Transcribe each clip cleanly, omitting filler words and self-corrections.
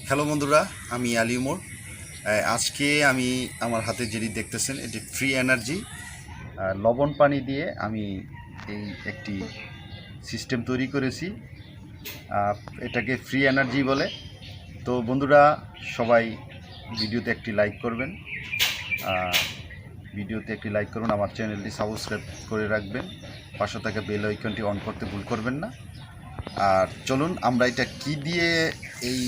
Hello বন্ধুরা, আমি আলিউমর। আজকে আমি আমার হাতে যেটি দেখতেছেন এটি ফ্রি এনার্জি লবণ পানি দিয়ে আমি এই একটি সিস্টেম তৈরি করেছি। এটাকে ফ্রি এনার্জি বলে। তো বন্ধুরা, সবাই ভিডিওতে একটি লাইক করবেন, আমার চ্যানেলটি সাবস্ক্রাইব করে রাখবেন, পাশে থাকা বেল আইকনটি অন করতে ভুল করবেন না। আর চলুন আমরা এটা কি দিয়ে এই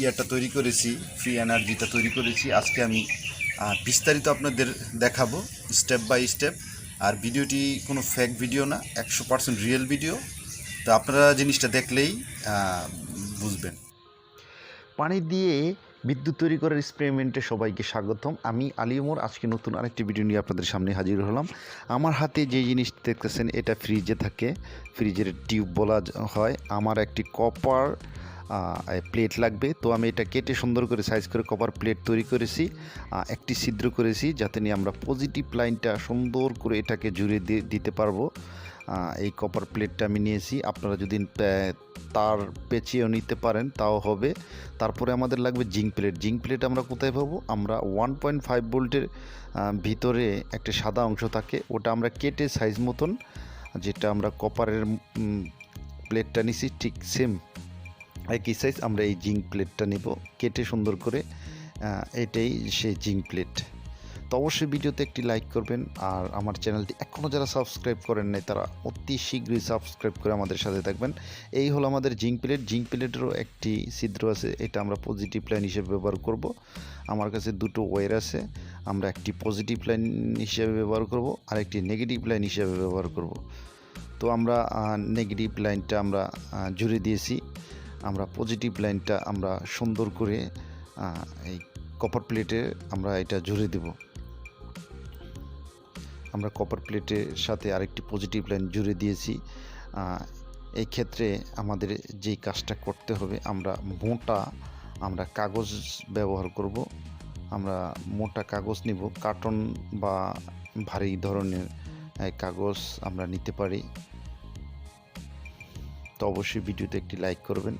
ইয়ারটা তৈরি করেছি, ফ্রি এনার্জিটা তৈরি করেছি, আজকে আমি বিস্তারিত আপনাদের দেখাবো স্টেপ বাই স্টেপ। আর ভিডিওটি কোনো ফেক ভিডিও না, 100% রিয়েল ভিডিও। তো আপনারা জিনিসটা দেখলেই বুঝবেন। পানি দিয়ে বিদ্যুৎ তৈরি করার এক্সপেরিমেন্টে সবাইকে স্বাগতম। আমি আলিউমর আজকে নতুন আরেকটি ভিডিও নিয়ে আপনাদের সামনে হাজির হলাম। আমার হাতে যে জিনিসটি দেখতেছেন এটা ফ্রিজে থাকে, ফ্রিজের টিউব বলা হয়। আমার একটি কপার প্লেট লাগবে, তো আমি এটা কেটে সুন্দর করে সাইজ করে কপার প্লেট তৈরি করেছি। একটি ছিদ্র করেছি যাতে নিয়ে আমরা পজিটিভ লাইনটা সুন্দর করে এটাকে জুড়ে দিতে পারবো। এই কপার প্লেটটা আমি নিয়েছি, আপনারা যদি তার পেঁচিয়েও নিতে পারেন তাও হবে। তারপরে আমাদের লাগবে জিঙ্ক প্লেট। জিঙ্ক প্লেট আমরা কোথায় পাবো? আমরা 1.5 ভোল্টের ভিতরে একটা সাদা অংশ থাকে, ওটা আমরা কেটে সাইজ মতন, যেটা আমরা কপারের প্লেটটা নিছি ঠিক সেম একই সাইজ আমরা এই জিঙ্ক প্লেটটা নেব কেটে সুন্দর করে। এটাই সেই জিঙ্ক প্লেট। তো অবশ্যই ভিডিওতে একটি লাইক করবেন, আর আমার চ্যানেলটি এখনও যারা সাবস্ক্রাইব করেন নাই তারা অতি শীঘ্রই সাবস্ক্রাইব করে আমাদের সাথে থাকবেন। এই হলো আমাদের জিঙ্ক প্লেট। জিঙ্ক প্লেটেরও একটি ছিদ্র আছে, এটা আমরা পজিটিভ লাইন হিসেবে ব্যবহার করব। আমার কাছে দুটো ওয়্যার আছে, আমরা একটি পজিটিভ লাইন হিসেবে ব্যবহার করব আর একটি নেগেটিভ লাইন হিসেবে ব্যবহার করব। তো আমরা নেগেটিভ লাইনটা আমরা জুড়ে দিয়েছি, আমরা পজিটিভ লাইনটা আমরা সুন্দর করে এই কপার প্লেটে আমরা এটা জুড়ে দেব। আমরা কপার প্লেটের সাথে আরেকটি পজিটিভ লাইন জুড়ে দিয়েছি। এই ক্ষেত্রে আমাদের যেই কাজটা করতে হবে, আমরা কাগজ ব্যবহার করব। আমরা মোটা কাগজ নিব, কার্টন বা ভারী ধরনের কাগজ আমরা নিতে পারি। তো অবশ্যই ভিডিওতে একটি লাইক করবেন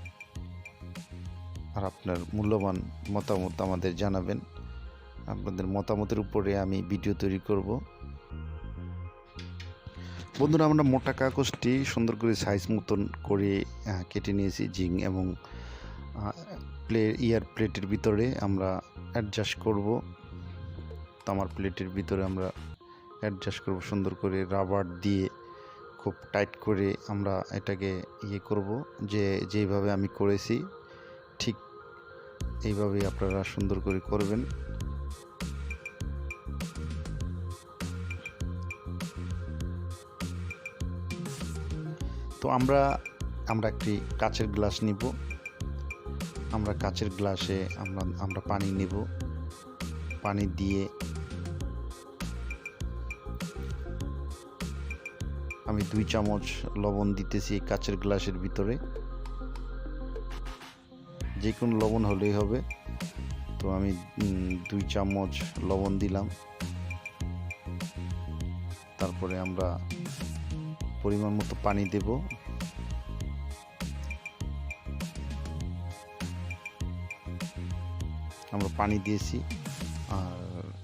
আর আপনার মূল্যবান মতামত আমাদের জানাবেন। আপনাদের মতামতের উপরে আমি ভিডিও তৈরি করব। বন্ধুরা, আমরা মোটা কাগজটি সুন্দর করে সাইজ মতন করে কেটে নিয়েছি। জিং এবং প্লেটের ভিতরে আমরা অ্যাডজাস্ট করব। তামার প্লেটের ভিতরে আমরা অ্যাডজাস্ট করব সুন্দর করে, রাবার দিয়ে খুব টাইট করে আমরা এটাকে করব। যেইভাবে আমি করেছি ঠিক এইভাবেই আপনারা সুন্দর করে করবেন। তো আমরা একটি কাচের গ্লাস নিব। আমরা কাচের গ্লাসে আমরা পানি নেব। পানি দিয়ে আমি 2 চামচ লবণ দিতেছি এই কাচের গ্লাসের ভিতরে। যে কোনো লবণ হলেই হবে। তো আমি 2 চামচ লবণ দিলাম। তারপরে আমরা পরিমাণ মতো পানি দেব। আমরা পানি দিয়েছি আর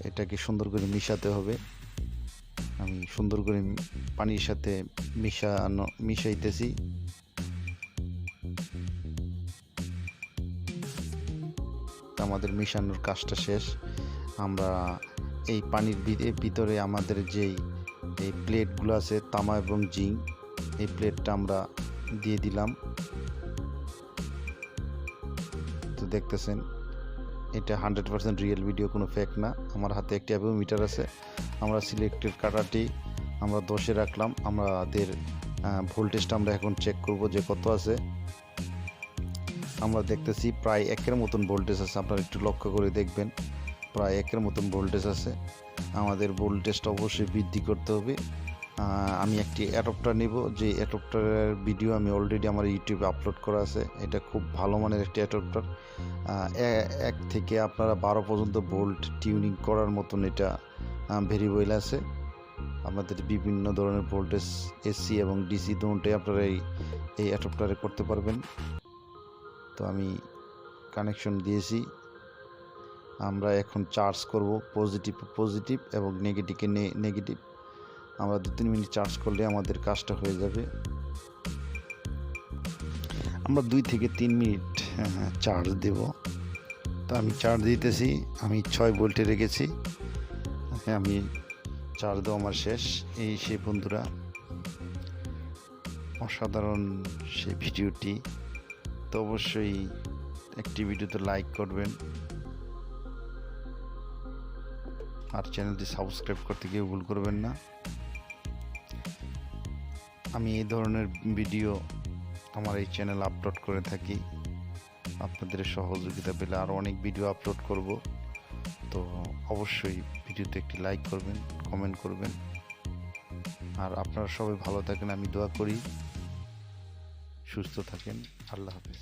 এটাকে সুন্দর করে মিশাতে হবে। আমি সুন্দর করে পানির সাথে মিশাইতেছি। আমাদের মিশানোর কাজটা শেষ। আমরা এই পানির ভিতরে আমাদের যেই এই প্লেটগুলো আছে তামা এবং জিঙ্ক, এই প্লেটটা আমরা দিয়ে দিলাম। তো দেখতেছেন এটা 100% রিয়েল ভিডিও, কোনো ফেক না। আমার হাতে একটি অ্যাভোমিটার আছে, আমরা সিলেক্টেড কাটাটি আমরা 10-এ রাখলাম। আমাদের ভোল্টেজটা আমরা এখন চেক করব যে কত আছে। আমরা দেখতেছি প্রায় 1-এর মতন ভোল্টেজ আছে, আপনারা একটু লক্ষ্য করে দেখবেন প্রায় 1-এর মতন ভোল্টেজ আছে। আমাদের ভোল্টেজটা অবশ্যই বৃদ্ধি করতে হবে। আমি একটি অ্যাডাপ্টার নিব, যে অ্যাডাপ্টারের ভিডিও আমি অলরেডি আমার ইউটিউবে আপলোড করা আছে। এটা খুব ভালো মানের একটি অ্যাডাপ্টার। 1 থেকে আপনারা 12 পর্যন্ত ভোল্ট টিউনিং করার মতন এটা ভেরিয়েবল আছে। আমাদের বিভিন্ন ধরনের ভোল্টেজ এসি এবং ডিসি দুটোই আপনারা এই অ্যাডাপ্টারে করতে পারবেন। তো আমি কানেকশন দিয়েছি। আমরা এখন চার্জ করব, পজিটিভ এবং নেগেটিভকে নেগেটিভ। আমরা 2-3 মিনিট চার্জ করলে আমাদের কাজটা হয়ে যাবে। আমরা 2 থেকে 3 মিনিট চার্জ দেব। তো আমি চার্জ দিতেছি, আমি 6 ভোল্টে রেখেছি। আমি চার্জ দেওয়া আমার শেষ। সেই বন্ধুরা, অসাধারণ সেই ভিডিওটি। তো অবশ্যই একটি ভিডিওতে লাইক করবেন আর চ্যানেলটি সাবস্ক্রাইব করতে কেউ ভুল করবেন না। আমি এই ধরনের ভিডিও আমার এই চ্যানেল আপলোড করে থাকি। আপনাদের সহযোগিতা পেলে আরও অনেক ভিডিও আপলোড করব। তো অবশ্যই ভিডিওতে একটি লাইক করবেন, কমেন্ট করবেন। আর আপনারা সবাই ভালো থাকেন, আমি দোয়া করি। সুস্থ থাকেন। আল্লাহ হাফেজ।